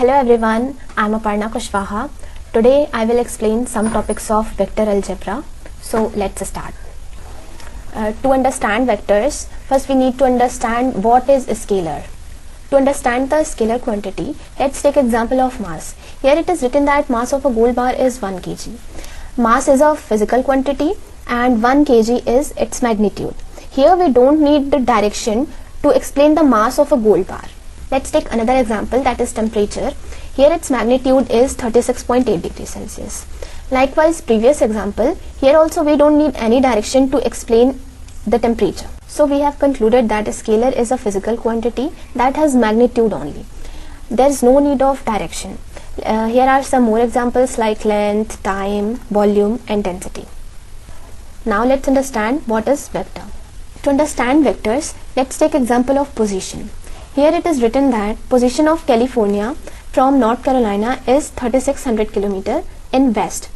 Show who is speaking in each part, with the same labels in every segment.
Speaker 1: Hello everyone, I am Aparna Kushwaha. Today I will explain some topics of vector algebra. So let's start. To understand vectors, first we need to understand what is a scalar. To understand the scalar quantity, let's take example of mass. Here it is written that mass of a gold bar is 1 kg. Mass is a physical quantity and 1 kg is its magnitude. Here we don't need the direction to explain the mass of a gold bar. Let's take another example, that is temperature. Here its magnitude is 36.8 degrees Celsius. Likewise, previous example, here also we don't need any direction to explain the temperature. So we have concluded that a scalar is a physical quantity that has magnitude only. There is no need of direction. Here are some more examples like length, time, volume and density. Now let's understand what is vector. To understand vectors, let's take example of position. Here it is written that position of California from North Carolina is 3600 km in west.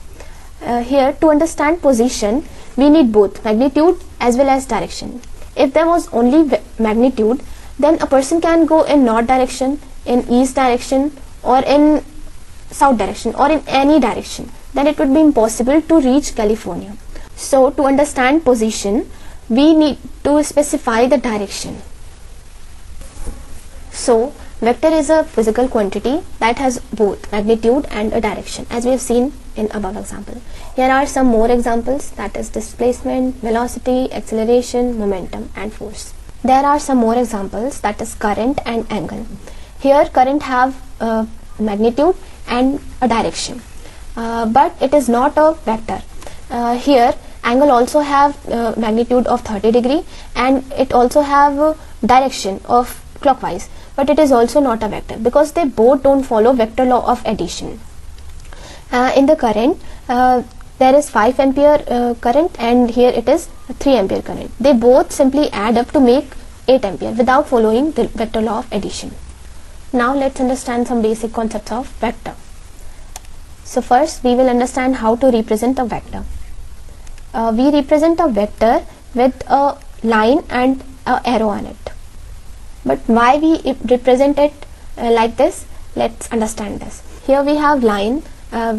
Speaker 1: Here to understand position, we need both magnitude as well as direction. If there was only magnitude, then a person can go in north direction, in east direction or in south direction or in any direction. Then it would be impossible to reach California. So to understand position, we need to specify the direction. So vector is a physical quantity that has both magnitude and a direction, as we have seen in above example. Here are some more examples, that is displacement, velocity, acceleration, momentum and force. There are some more examples, that is current and angle. Here current have magnitude and a direction, but it is not a vector. Here angle also have magnitude of 30 degree and it also have direction of clockwise, but it is also not a vector because they both don't follow vector law of addition. In the current, there is 5 ampere current and here it is 3 ampere current. They both simply add up to make 8 ampere without following the vector law of addition. Now let's understand some basic concepts of vector. So first we will understand how to represent a vector. We represent a vector with a line and an arrow on it. But why we represent it like this? Let's understand this. Here we have line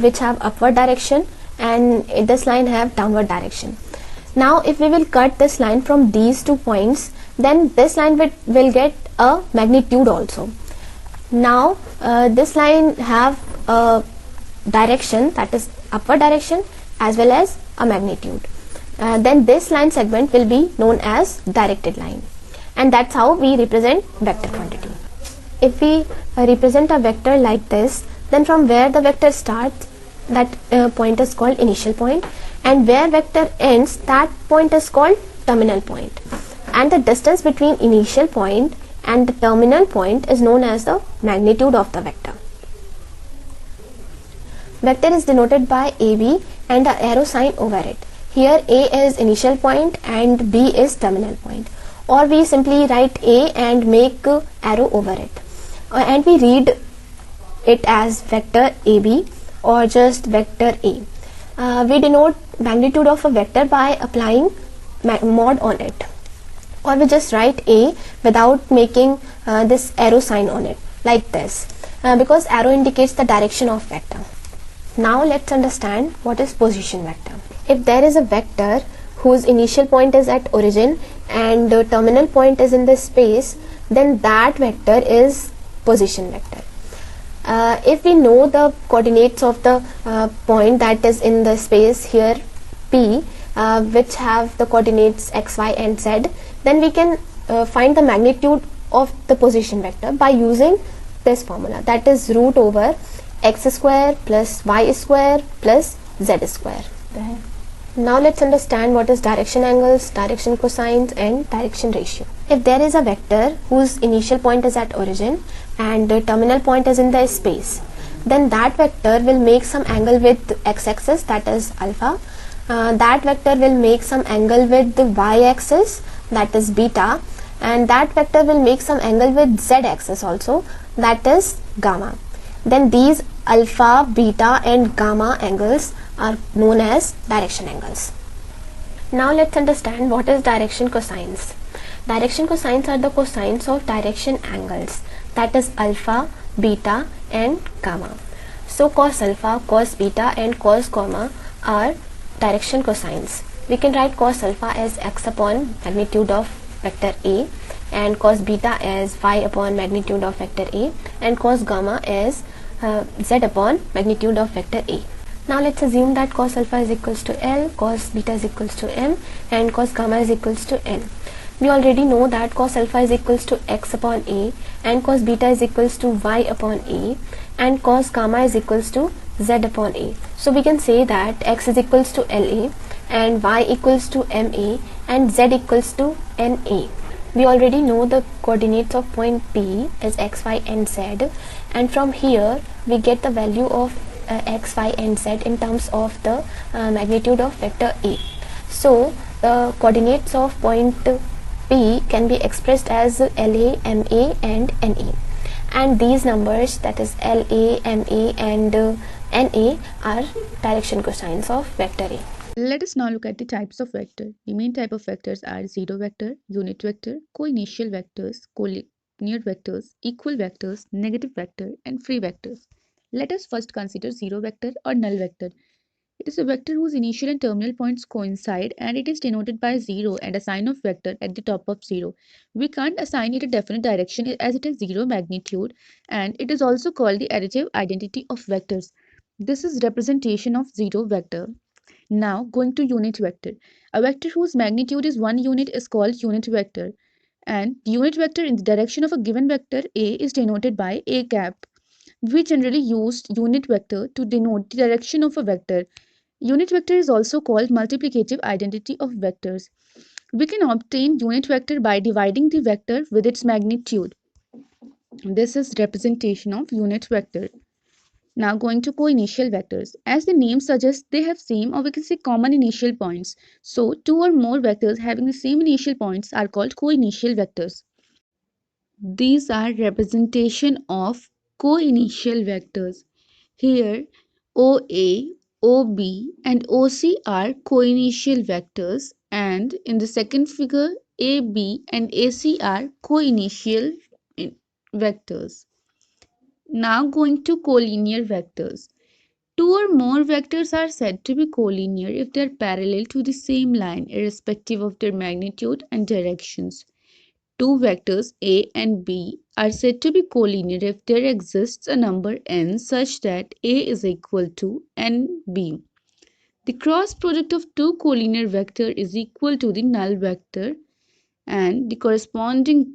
Speaker 1: which have upward direction and this line have downward direction. Now if we will cut this line from these 2 points, then this line will get a magnitude also. Now this line have a direction, that is upward direction as well as a magnitude. Then this line segment will be known as directed line. And that's how we represent vector quantity. If we represent a vector like this, then from where the vector starts, that point is called initial point, and where vector ends, that point is called terminal point. And the distance between initial point and the terminal point is known as the magnitude of the vector. Vector is denoted by AB and the arrow sign over it. Here A is initial point and B is terminal point. Or we simply write A and make arrow over it, and we read it as vector AB or just vector A. We denote magnitude of a vector by applying mod on it, or we just write A without making this arrow sign on it like this, because arrow indicates the direction of vector. Now let's understand what is position vector. If there is a vector whose initial point is at origin and the terminal point is in the space, then that vector is position vector. If we know the coordinates of the point that is in the space here P, which have the coordinates x, y and z, then we can find the magnitude of the position vector by using this formula, that is root over x square plus y square plus z square. Now let's understand what is direction angles, direction cosines and direction ratio. If there is a vector whose initial point is at origin and the terminal point is in the space, then that vector will make some angle with x-axis, that is alpha. That vector will make some angle with the y-axis, that is beta, and that vector will make some angle with z-axis also, that is gamma. Then these alpha, beta and gamma angles are known as direction angles. Now let's understand what is direction cosines. Direction cosines are the cosines of direction angles, that is alpha, beta and gamma. So cos alpha, cos beta and cos gamma are direction cosines. We can write cos alpha as x upon magnitude of vector A, and cos beta as y upon magnitude of vector A, and cos gamma as z upon magnitude of vector A. Now let's assume that cos alpha is equals to L, cos beta is equals to M, and cos gamma is equals to N. We already know that cos alpha is equals to x upon A, and cos beta is equals to y upon A, and cos gamma is equals to z upon A. So we can say that x is equals to LA, and y equals to MA, and z equals to NA. We already know the coordinates of point P is x, y and z, and from here we get the value of x, y and z in terms of the magnitude of vector A. So the coordinates of point P can be expressed as LA, MA and NA, and these numbers, that is LA, MA and NA, are direction cosines of vector A.
Speaker 2: Let us now look at the types of vector. The main type of vectors are zero vector, unit vector, co-initial vectors, collinear vectors, equal vectors, negative vector, and free vectors. Let us first consider zero vector or null vector. It is a vector whose initial and terminal points coincide, and it is denoted by 0 and a sign of vector at the top of 0. We can't assign it a definite direction as it has 0 magnitude, and it is also called the additive identity of vectors. This is representation of zero vector. Now going to unit vector. A vector whose magnitude is 1 unit is called unit vector, and the unit vector in the direction of a given vector A is denoted by A cap. We generally use unit vector to denote the direction of a vector. Unit vector is also called multiplicative identity of vectors. We can obtain unit vector by dividing the vector with its magnitude. This is representation of unit vector. Now going to co-initial vectors. As the name suggests, they have same, or we can say common initial points. So two or more vectors having the same initial points are called co-initial vectors. These are representation of co-initial vectors. Here OA, OB and OC are co-initial vectors, and in the second figure AB and AC are co-initial vectors. Now going to collinear vectors. Two or more vectors are said to be collinear if they are parallel to the same line, irrespective of their magnitude and directions. Two vectors A and B are said to be collinear if there exists a number n such that A is equal to nb. The cross product of two collinear vectors is equal to the null vector, and the corresponding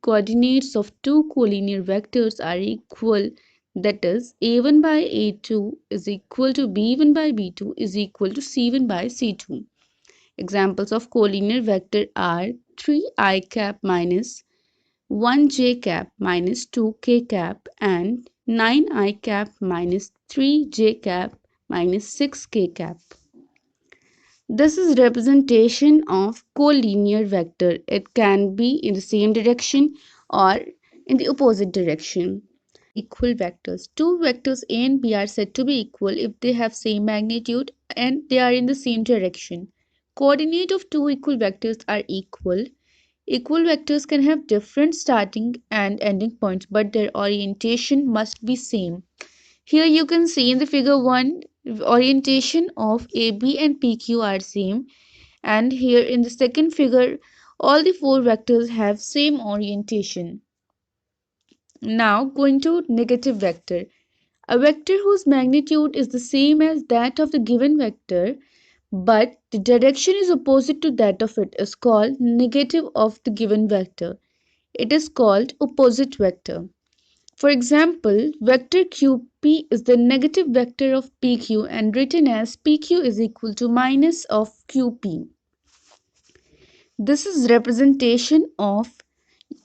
Speaker 2: coordinates of two collinear vectors are equal, that is a1 by a2 is equal to b1 by b2 is equal to c1 by c2. Examples of collinear vector are 3 cap minus 1 cap minus 2 cap and 9 cap minus 3 cap minus 6 cap. This is representation of collinear vector. It can be in the same direction or in the opposite direction. Equal vectors. Two vectors A and B are said to be equal if they have same magnitude and they are in the same direction. Coordinate of two equal vectors are equal. Equal vectors can have different starting and ending points, but their orientation must be same. Here you can see in the figure 1, orientation of AB and PQ are same, and here in the second figure all the four vectors have same orientation. Now going to negative vector. A vector whose magnitude is the same as that of the given vector but the direction is opposite to that of it is called negative of the given vector. It is called opposite vector. For example, vector QP is the negative vector of PQ and written as PQ is equal to minus of QP. This is representation of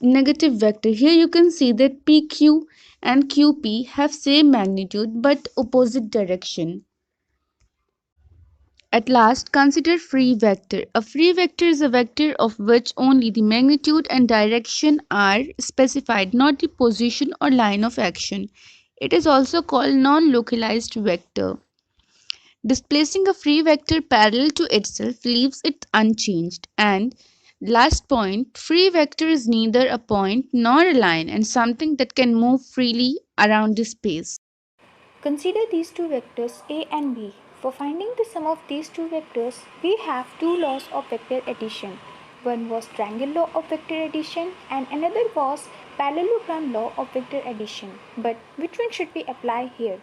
Speaker 2: negative vector. Here you can see that PQ and QP have same magnitude but opposite direction. At last, consider free vector. A free vector is a vector of which only the magnitude and direction are specified, not the position or line of action. It is also called non-localized vector. Displacing a free vector parallel to itself leaves it unchanged, and Last point, free vector is neither a point nor a line and something that can move freely around the space.
Speaker 3: Consider these two vectors A and B. For finding the sum of these two vectors, we have two laws of vector addition. One was triangle law of vector addition and another was parallelogram law of vector addition. But which one should we apply here?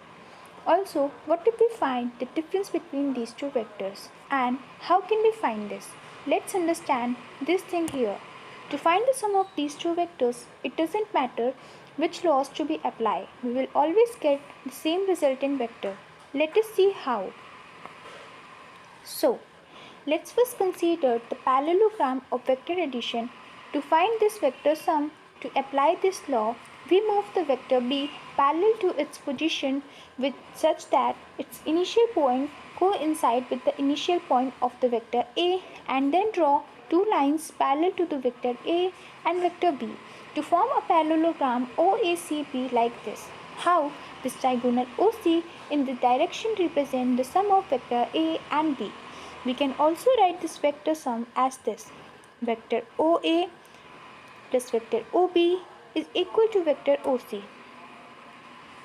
Speaker 3: Also, what if we find the difference between these two vectors and how can we find this? Let's understand this thing here. To find the sum of these two vectors, it doesn't matter which laws to be applied. We will always get the same resultant vector. Let us see how. So, let's first consider the parallelogram of vector addition. To find this vector sum, to apply this law, we move the vector b parallel to its position with such that its initial point coincide with the initial point of the vector a and then draw two lines parallel to the vector a and vector b to form a parallelogram OACB like this. How this diagonal OC in the direction represent the sum of vector a and b. We can also write this vector sum as this. Vector OA plus vector OB is equal to vector OC.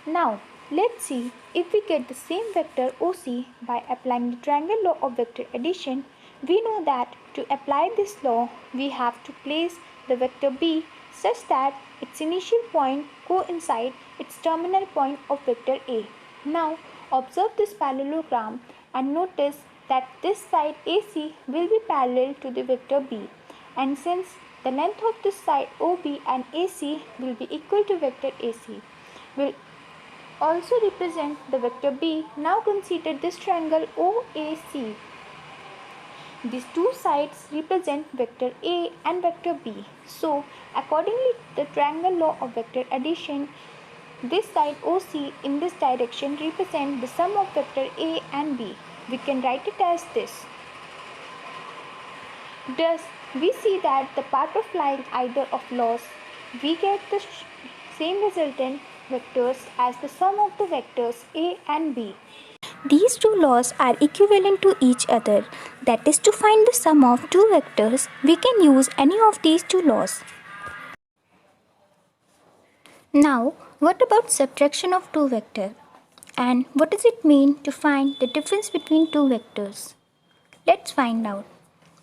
Speaker 3: Now, let's see if we get the same vector OC by applying the triangle law of vector addition. We know that to apply this law, we have to place the vector B such that its initial point coincide its terminal point of vector A. Now, observe this parallelogram and notice that this side AC will be parallel to the vector B, and since the length of this side OB and AC will be equal to vector AC, will also represent the vector B. Now consider this triangle OAC. These two sides represent vector A and vector B. So, accordingly to the triangle law of vector addition, this side OC in this direction represent the sum of vector A and B. We can write it as this. Thus, we see that the part of line either of laws, we get the same resultant vectors as the sum of the vectors A and B. These two laws are equivalent to each other. That is, to find the sum of two vectors, we can use any of these two laws. Now, what about subtraction of two vectors? And what does it mean to find the difference between two vectors? Let's find out.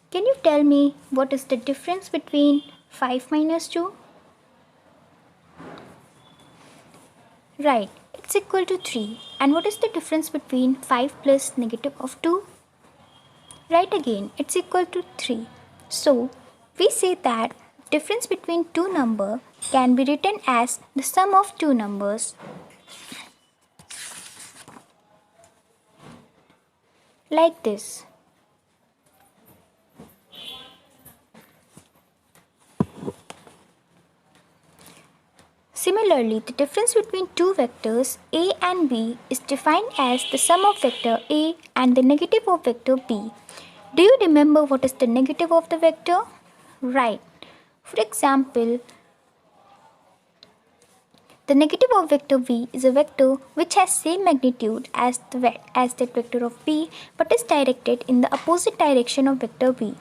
Speaker 3: Can you tell me what is the difference between 5 minus 2? Right, it's equal to 3. And what is the difference between 5 plus negative of 2? Right again, it's equal to 3. So, we say that difference between two numbers can be written as the sum of two numbers like this. Similarly, the difference between two vectors A and B is defined as the sum of vector A and the negative of vector B. Do you remember what is the negative of the vector? Right. For example, the negative of vector v is a vector which has same magnitude as that vector of b but is directed in the opposite direction of vector v.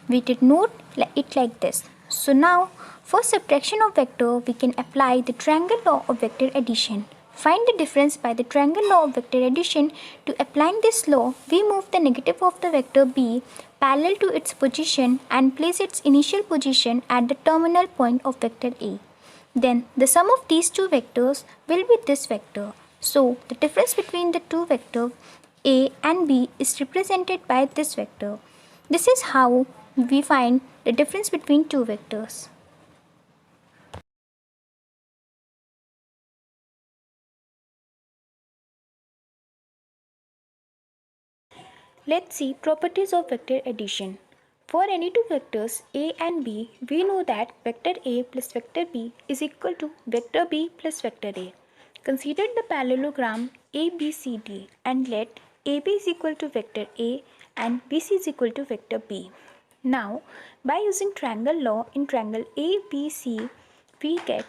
Speaker 3: We denote it like this. So now, for subtraction of vector, we can apply the triangle law of vector addition. Find the difference by the triangle law of vector addition. To applying this law, we move the negative of the vector b parallel to its position and place its initial position at the terminal point of vector a. Then the sum of these two vectors will be this vector. So the difference between the two vectors a and b is represented by this vector. This is how we find the difference between two vectors. Let's see properties of vector addition. For any two vectors a and b, we know that vector a plus vector b is equal to vector b plus vector a. Consider the parallelogram ABCD and let AB is equal to vector a and BC is equal to vector b. Now, by using triangle law in triangle ABC, we get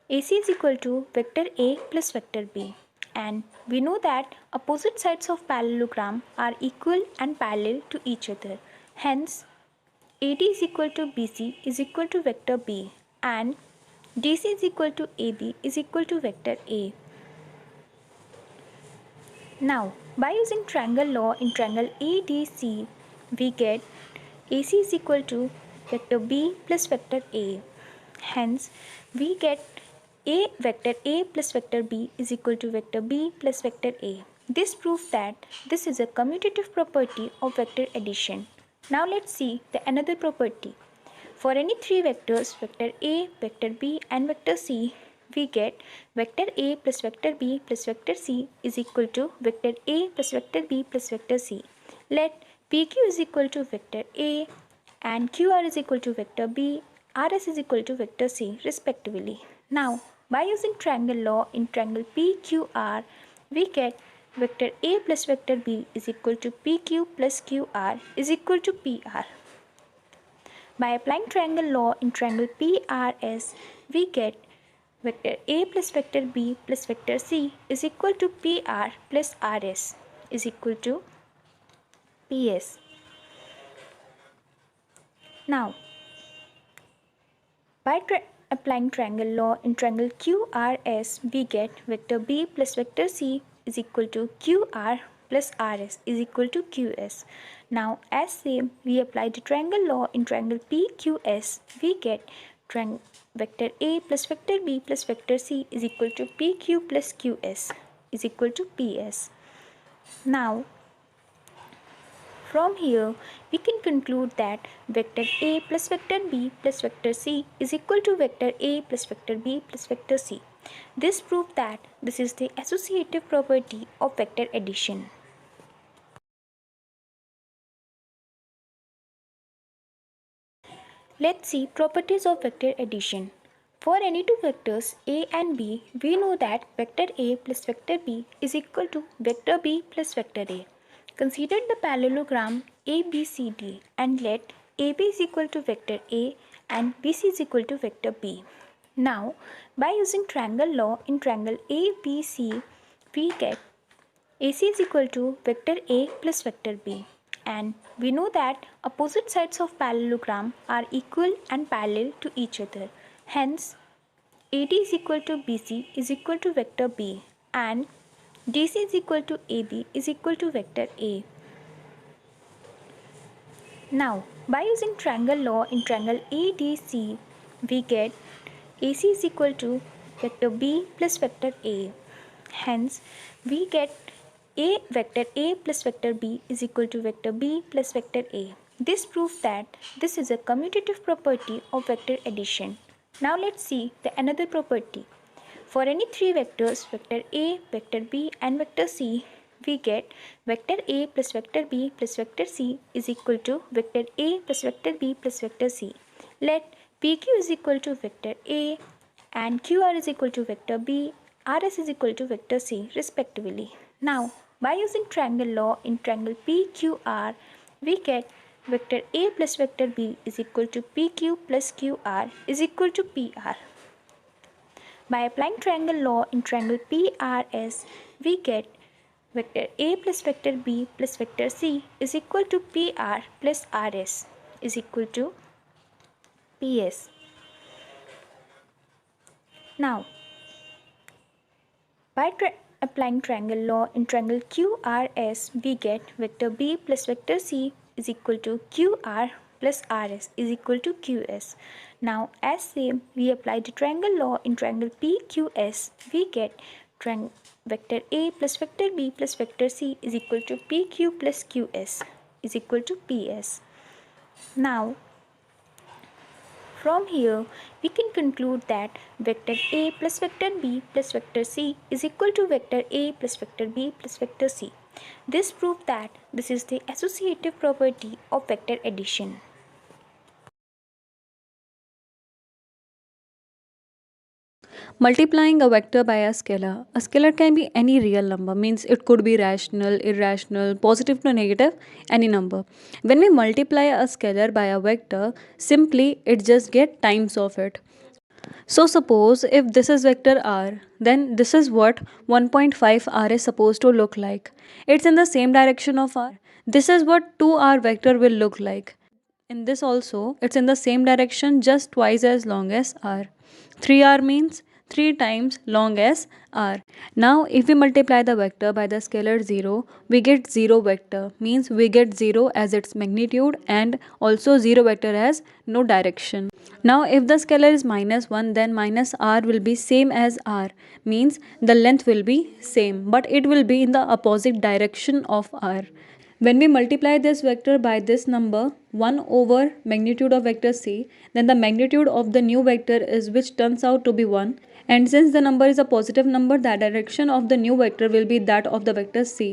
Speaker 3: AC is equal to vector a plus vector b. And we know that opposite sides of parallelogram are equal and parallel to each other. Hence, AD is equal to BC is equal to vector B and DC is equal to AB is equal to vector A. Now, by using triangle law in triangle ADC, we get AC is equal to vector B plus vector A. Hence, we get A vector A plus vector B is equal to vector B plus vector A. This proves that this is a commutative property of vector addition. Now let's see the another property. For any three vectors, vector A, vector B and vector C, we get vector A plus vector B plus vector C is equal to vector A plus vector B plus vector C. Let PQ is equal to vector A and QR is equal to vector B, RS is equal to vector C respectively. Now, by using triangle law in triangle PQR, we get vector A plus vector B is equal to PQ plus QR is equal to PR. By applying triangle law in triangle PRS, we get vector A plus vector B plus vector C is equal to PR plus RS is equal to PS. Now, by applying triangle law in triangle QRS, we get vector B plus vector C is equal to QR plus RS is equal to QS. Now, as same, we apply the triangle law in triangle PQS, we get vector A plus vector B plus vector C is equal to PQ plus QS is equal to PS. Now, from here, we can conclude that vector A plus vector B plus vector C is equal to vector A plus vector B plus vector C. This proves that this is the associative property of vector addition. Let's see properties of vector addition. For any two vectors A and B, we know that vector A plus vector B is equal to vector B plus vector A. Consider the parallelogram ABCD and let AB is equal to vector A and BC is equal to vector B. Now, by using triangle law in triangle ABC, we get AC is equal to vector A plus vector B. And we know that opposite sides of parallelogram are equal and parallel to each other. Hence, AD is equal to BC is equal to vector B and DC is equal to AB is equal to vector A. Now, by using triangle law in triangle ADC, we get AC is equal to vector B plus vector A. Hence, we get vector A plus vector B is equal to vector B plus vector A. This proves that this is a commutative property of vector addition. Now let's see the another property. For any three vectors, vector A, vector B and vector C, we get vector A plus vector B plus vector C is equal to vector A plus vector B plus vector C. Let PQ is equal to vector A and QR is equal to vector B, RS is equal to vector C respectively. Now, by using triangle law in triangle PQR, we get vector A plus vector B is equal to PQ plus QR is equal to PR. By applying triangle law in triangle PRS, we get vector A plus vector B plus vector C is equal to PR plus RS is equal to PS. Now, by applying triangle law in triangle QRS, we get vector B plus vector C is equal to QR plus RS is equal to QS. Now, as same, we apply the triangle law in triangle PQS, we get vector A plus vector B plus vector C is equal to PQ plus QS is equal to PS. Now, from here, we can conclude that vector A plus vector B plus vector C is equal to vector A plus vector B plus vector C. This proves that this is the associative property of vector addition.
Speaker 2: Multiplying a vector by a scalar can be any real number, means it could be rational, irrational, positive to negative, any number. When we multiply a scalar by a vector, simply it just get times of it. So suppose if this is vector r, then this is what 1.5 r is supposed to look like. It's in the same direction of r. This is what 2r vector will look like
Speaker 4: In this also, it's in the same direction, just twice as long as r. 3r means 3 times long as r. Now if we multiply the vector by the scalar 0, we get 0 vector, means we get 0 as its magnitude and also 0 vector has no direction. Now if the scalar is -1, then minus r will be same as r, means the length will be same but it will be in the opposite direction of r. When we multiply this vector by this number 1 over magnitude of vector c, then the magnitude of the new vector is which turns out to be 1, and since the number is a positive number, the direction of the new vector will be that of the vector c.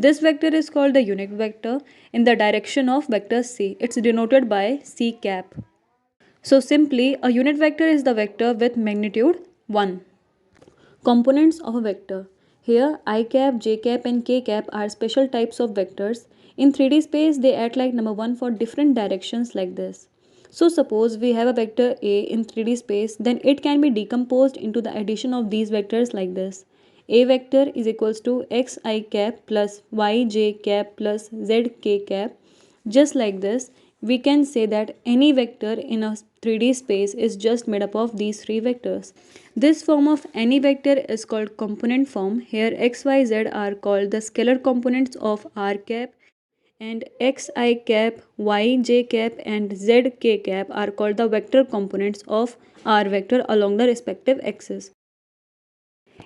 Speaker 4: This vector is called the unit vector in the direction of vector c. It's denoted by c cap. So simply a unit vector is the vector with magnitude 1. Components of a vector. Here I cap, j cap and k cap are special types of vectors. In 3D space they act like number 1 for different directions like this. So suppose we have a vector A in 3D space, then it can be decomposed into the addition of these vectors like this. A vector is equals to xi cap plus yj cap plus zk cap. Just like this, we can say that any vector in a 3D space is just made up of these three vectors. This form of any vector is called component form. Here x, y, z are called the scalar components of r cap, and xi cap, yj cap and zk cap are called the vector components of r vector along the respective axes.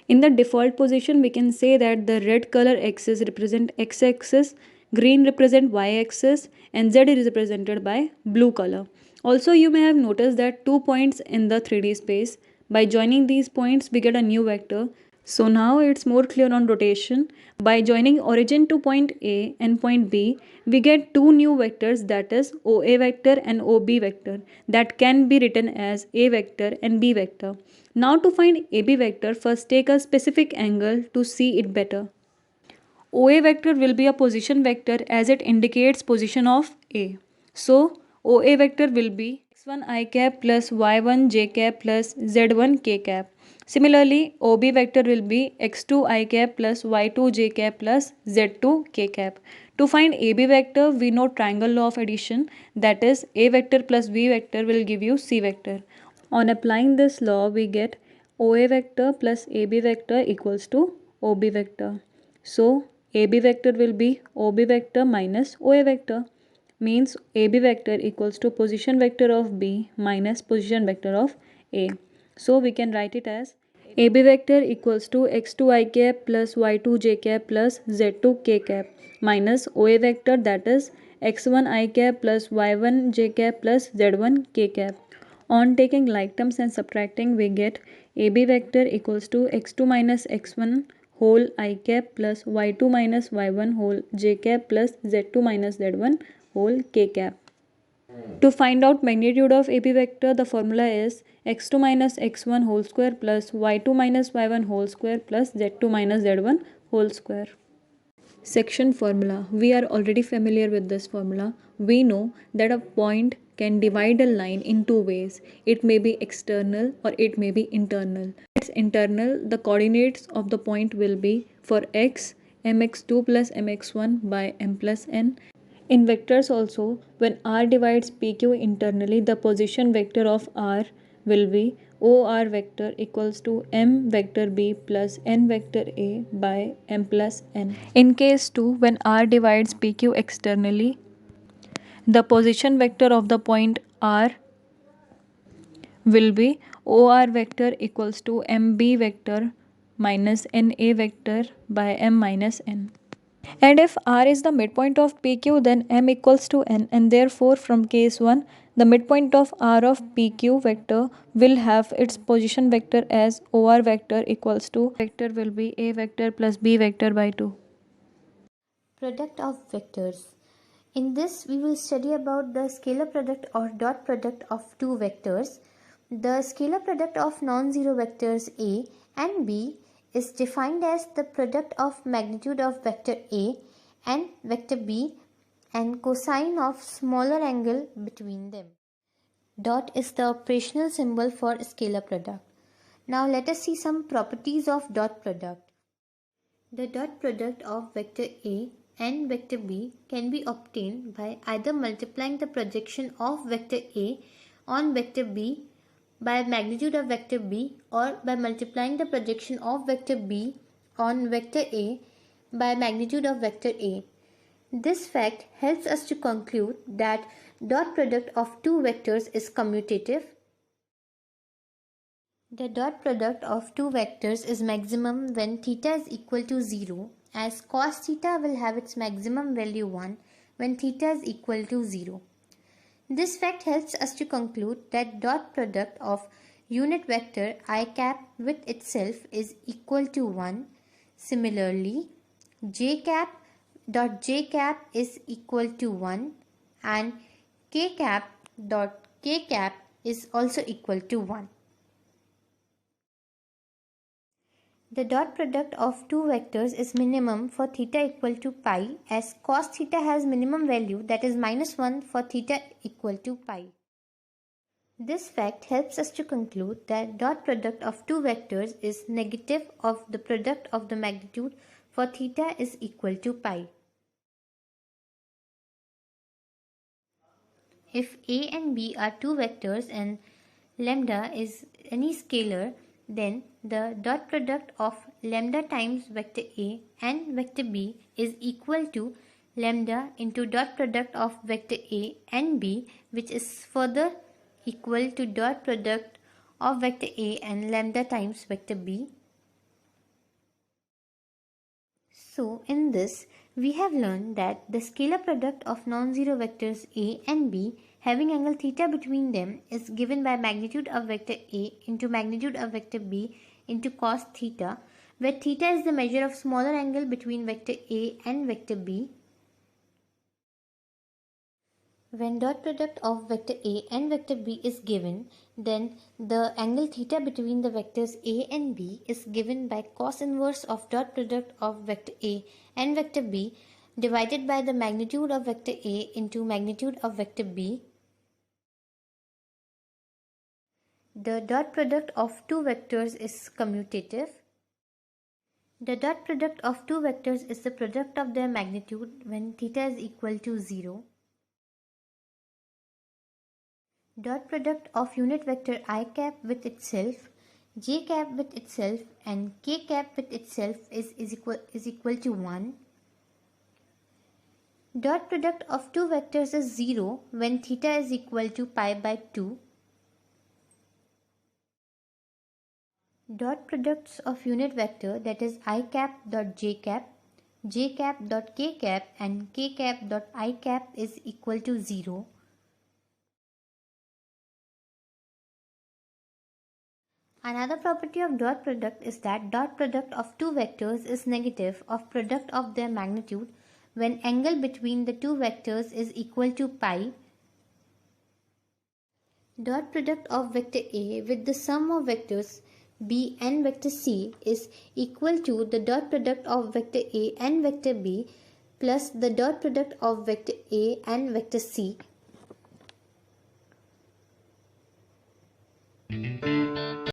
Speaker 4: In the default position, we can say that the red color axis represent x-axis, green represent y-axis and z is represented by blue color. Also, you may have noticed that 2 points in the 3D space. By joining these points, we get a new vector. So now it's more clear on rotation. By joining origin to point A and point B, we get two new vectors, that is OA vector and OB vector, that can be written as A vector and B vector. Now to find AB vector, first take a specific angle to see it better. OA vector will be a position vector as it indicates position of A. So OA vector will be x1 I cap plus y1 j cap plus z1 k cap. Similarly, OB vector will be x2 I cap plus y2 j cap plus z2 k cap. To find AB vector, we know triangle law of addition, that is A vector plus B vector will give you C vector. On applying this law, we get OA vector plus AB vector equals to OB vector. So AB vector will be OB vector minus OA vector, means AB vector equals to position vector of B minus position vector of A. So we can write it as AB vector equals to x2 I cap plus y2 j cap plus z2 k cap minus OA vector, that is x1 I cap plus y1 j cap plus z1 k cap. On taking like terms and subtracting, we get AB vector equals to x2 minus x1 whole I cap plus y2 minus y1 whole j cap plus z2 minus z1 whole k cap. To find out magnitude of AB vector, the formula is x2 minus x1 whole square plus y2 minus y1 whole square plus z2 minus z1 whole square. Section formula. We are already familiar with this formula. We know that a point can divide a line in two ways. It may be external or it may be internal. It's internal, the coordinates of the point will be for x mx2 plus mx1 by m plus n. In vectors also, when r divides pq internally, the position vector of r will be OR vector equals to m vector b plus n vector a by m plus n. In case 2, when r divides pq externally, the position vector of the point r will be OR vector equals to mb vector minus na vector by m minus n. And if r is the midpoint of pq, then m equals to n, and therefore from case 1, the midpoint of r of pq vector will have its position vector as OR vector equals to vector will be a vector plus b vector by 2.
Speaker 3: Product of vectors. In this, we will study about the scalar product or dot product of two vectors. The scalar product of non-zero vectors a and b is defined as the product of magnitude of vector a and vector b and cosine of smaller angle between them. Dot is the operational symbol for scalar product. Now let us see some properties of dot product. The dot product of vector a
Speaker 5: and vector B can be obtained by either multiplying the projection of vector A on vector B by magnitude of vector B, or by multiplying the projection of vector B on vector A by magnitude of vector A. This fact helps us to conclude that dot product of two vectors is commutative. The dot product of two vectors is maximum when theta is equal to 0, as cos theta will have its maximum value 1 when theta is equal to 0. This fact helps us to conclude that dot product of unit vector I cap with itself is equal to 1. Similarly, j cap dot j cap is equal to 1 and k cap dot k cap is also equal to 1. The dot product of two vectors is minimum for theta equal to pi, as cos theta has minimum value, that is -1 for theta equal to pi. This fact helps us to conclude that dot product of two vectors is negative of the product of the magnitude for theta is equal to pi. If A and B are two vectors and lambda is any scalar, then the dot product of lambda times vector A and vector B is equal to lambda into dot product of vector A and B, which is further equal to dot product of vector A and lambda times vector B. So in this, we have learned that the scalar product of non-zero vectors A and B having angle theta between them is given by magnitude of vector A into magnitude of vector B into cos theta, where theta is the measure of smaller angle between vector A and vector B. When dot product of vector A and vector B is given, then the angle theta between the vectors A and B is given by cos inverse of dot product of vector A and vector B divided by the magnitude of vector A into magnitude of vector B. The dot product of two vectors is commutative. The dot product of two vectors is the product of their magnitude when theta is equal to 0. Dot product of unit vector I cap with itself, j cap with itself and k cap with itself is equal to 1. Dot product of two vectors is 0 when theta is equal to pi by 2. Dot products of unit vector, that is I cap dot j cap dot k cap and k cap dot I cap is equal to 0. Another property of dot product is that dot product of two vectors is negative of product of their magnitude when angle between the two vectors is equal to pi. Dot product of vector A with the sum of vectors B and vector C is equal to the dot product of vector A and vector B plus the dot product of vector A and vector C.